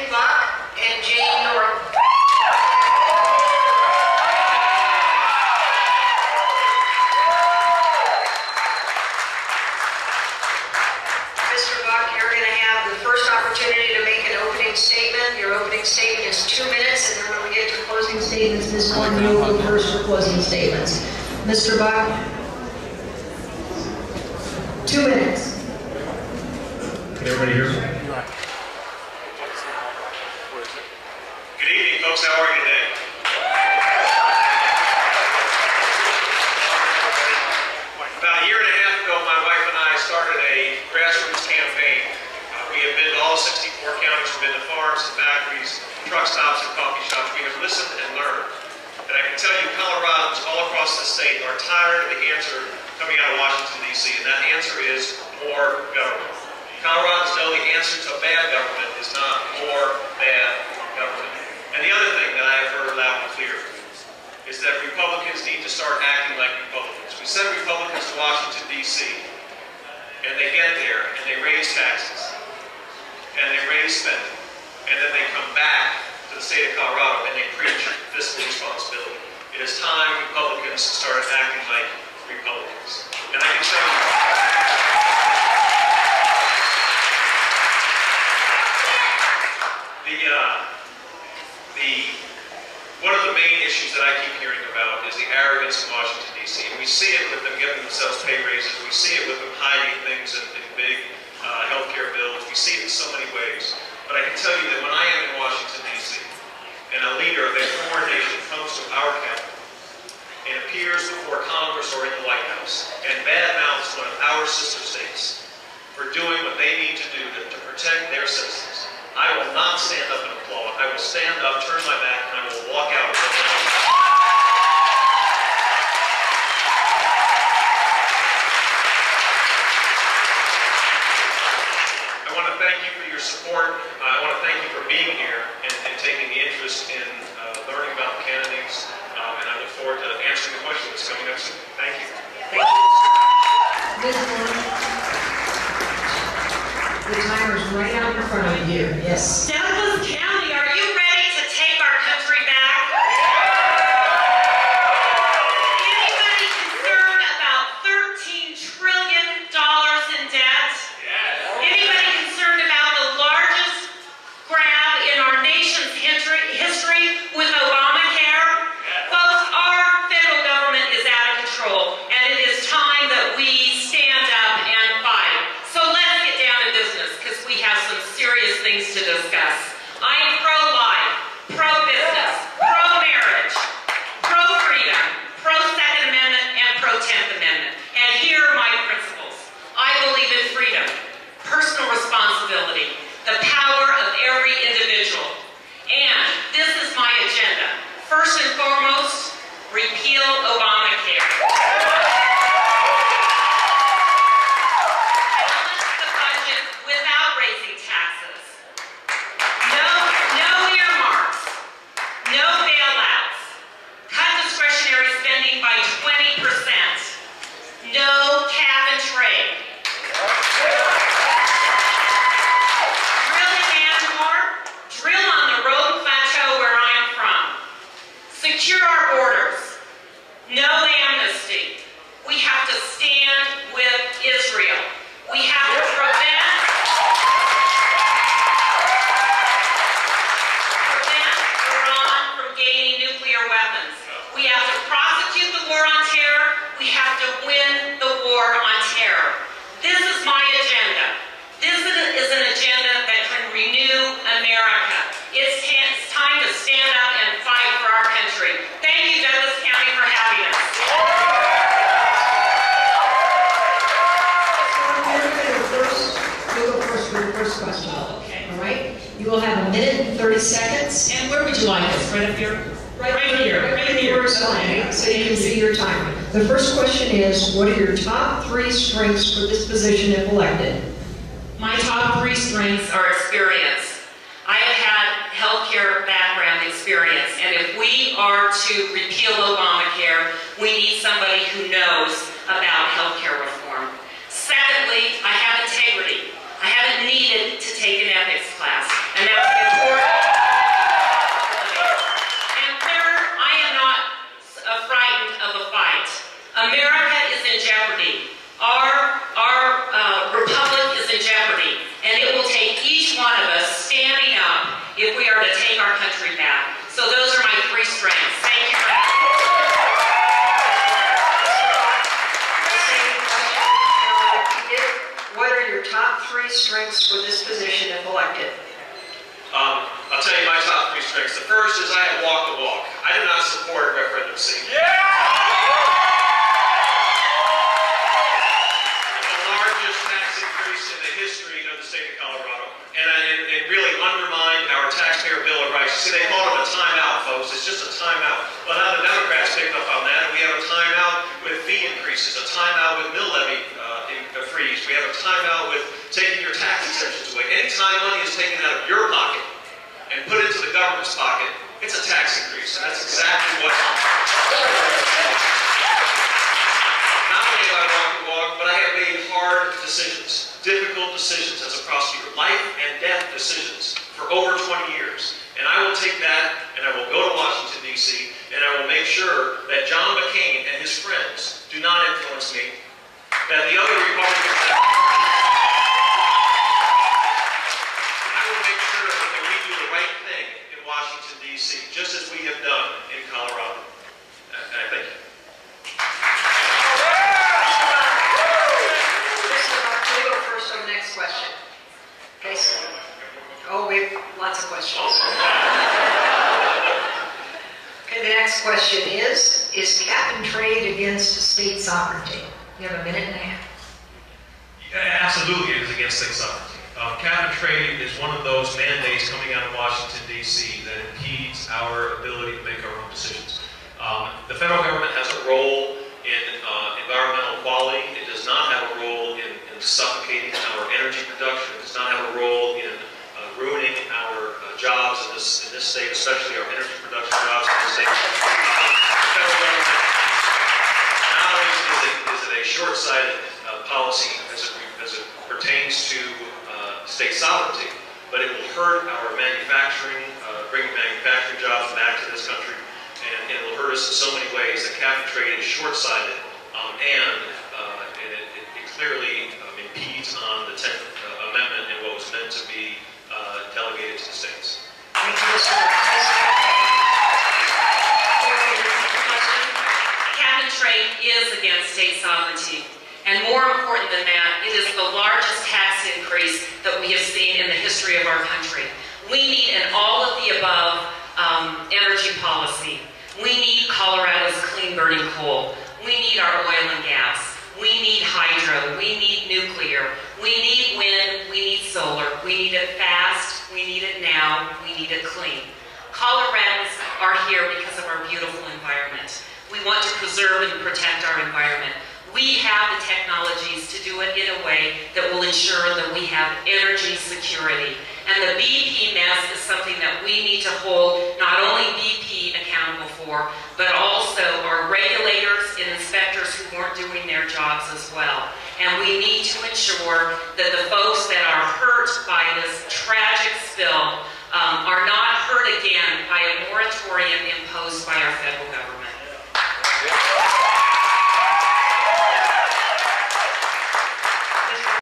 Buck and Jane Norton. Mr. Buck, you're going to have the first opportunity to make an opening statement. Your opening statement is 2 minutes, and then when we get to closing statements, Ms. Norton, you will go first for closing statements. Mr. Buck, 2 minutes. Can everybody hear me? Good evening, folks. How are you today? About a year and a half ago, my wife and I started a grassroots campaign. We have been to all 64 counties. We've been to farms and factories, truck stops and coffee shops. We have listened and learned. And I can tell you, Coloradans all across the state are tired of the answer coming out of Washington, D.C., and that answer is more government. Coloradans know the answer to bad government is not more bad government. And the other thing that I have heard loud and clear is that Republicans need to start acting like Republicans. We send Republicans to Washington, D.C., and they get there, and they raise taxes, and they raise spending, and then they come back to the state of Colorado, and they preach fiscal responsibility. It is time Republicans started acting like Republicans. And I can tell you, one of the main issues that I keep hearing about is the arrogance in Washington, D.C. And we see it with them giving themselves pay raises. We see it with them hiding things in big healthcare bills. We see it in so many ways. But I can tell you that when I am in Washington, D.C., and a leader of a foreign nation comes to our capital and appears before Congress or in the White House and badmouths one of our sister states for doing what they need to do to protect their citizens, I will not stand up and applaud. I will stand up, turn my back, and I will walk out of the house. I want to thank you for your support. I want to thank you for being here and taking the interest in learning about the candidates. And I look forward to answering the question that's coming up soon. Thank you. Thank you. Ms. Norton, the timer's right out in front of you. Yes. Douglas County, are you ready to take our country back? Anybody concerned about $13 trillion in debt? Yes. Anybody concerned about the largest grab in our nation's history with Obamacare? Yes. Folks, our federal government is out of control, and it is time that we stand up and fight. So let's get down to business, because we have some serious things to discuss. I am pro-life, pro-business, pro-marriage, pro-freedom, pro-Second Amendment, and pro-10th Amendment. And here are my principles. I believe in freedom, personal responsibility, the power of every individual. And this is my agenda. First and foremost, repeal Obamacare. Balance the budget without raising taxes. No earmarks. No bailouts. Cut discretionary spending by 20%. No cap and trade. Drill and more. Drill on the road plateau where I'm from. Secure our borders. No amnesty. We have to stand with Israel. We have to prevent Iran from gaining nuclear weapons. We have to prosecute the war on terror. We have to win the war on terror. This is my agenda. This is an agenda that can renew America. It's time to stand up and fight for our country. Thank you, Douglas County, for having us. You'll go first for your first question. Okay. All right? You will have 1 minute and 30 seconds. And where would you like us? Right up here? Right here. Okay, so you can see your time. The first question is, what are your top 3 strengths for this position if elected? My top 3 strengths are experience. I have had healthcare background experience, and if we are to repeal Obamacare, we need somebody who knows about healthcare reform. Secondly, I have integrity. I haven't needed to take an ethics class, and that's important. if we are to take our country back. So those are my 3 strengths. Thank you for having me. Same question, and I'll repeat it. What are your top 3 strengths for this position if elected? I'll tell you my top 3 strengths. The first is I have walked the walk. I do not support referendum C. The largest tax increase in the history of the state of Colorado. And it really undermined our taxpayer bill of rights. See, they call it a timeout, folks. It's just a timeout. But now the Democrats picked up on that, and we have a timeout with fee increases, a timeout with mill levy freeze. We have a timeout with taking your tax exemptions away. Anytime money is taken out of your pocket and put into the government's pocket, it's a tax increase. And that's exactly what not only have I walked the walk, but I have made hard decisions, difficult decisions as a prosecutor, life and death decisions for over 20 years. And I will take that and I will go to Washington, D.C., and I will make sure that John McCain and his friends do not influence me, that the other Republicans I will make sure that we do the right thing in Washington, D.C., just as we have done in Colorado. And I thank you. Mr. Buck, we go first on the next question. Okay, so, we have lots of questions. Okay, the next question is cap and trade against state sovereignty? You have a minute and a half. Yeah, absolutely, it is against state sovereignty. Cap and trade is one of those mandates coming out of Washington, D.C. that impedes our ability to make our own decisions. The federal government has a role in environmental quality. It does not have a role in suffocating our energy production. It does not have a role in ruining our jobs in this state, especially our energy production jobs in this state. The federal government not only is it a short-sighted policy as it pertains to state sovereignty, but it will hurt our manufacturing, bringing manufacturing jobs back to this country, and it will hurt us in so many ways. The cap and trade is short-sighted, and it clearly impedes on the 10th Amendment and what was meant to be delegated to the states. Thank you, Mr. Cap and trade is against state sovereignty. And more important than that, it is the largest tax increase that we have seen in the history of our country. We need an all-of-the-above energy policy. We need Colorado's clean-burning coal. We need our oil and gas. We need hydro. We need nuclear. We need wind. We need solar. We need it fast. We need it now. We need it clean. Coloradans are here because of our beautiful environment. We want to preserve and protect our environment. We have the technologies to do it in a way that will ensure that we have energy security. And the BP mess is something that we need to hold not only BP accountable for, but also our regulators and inspectors who weren't doing their jobs as well. And we need to ensure that the folks that are hurt by this tragic spill are not hurt again by a moratorium imposed by our federal government.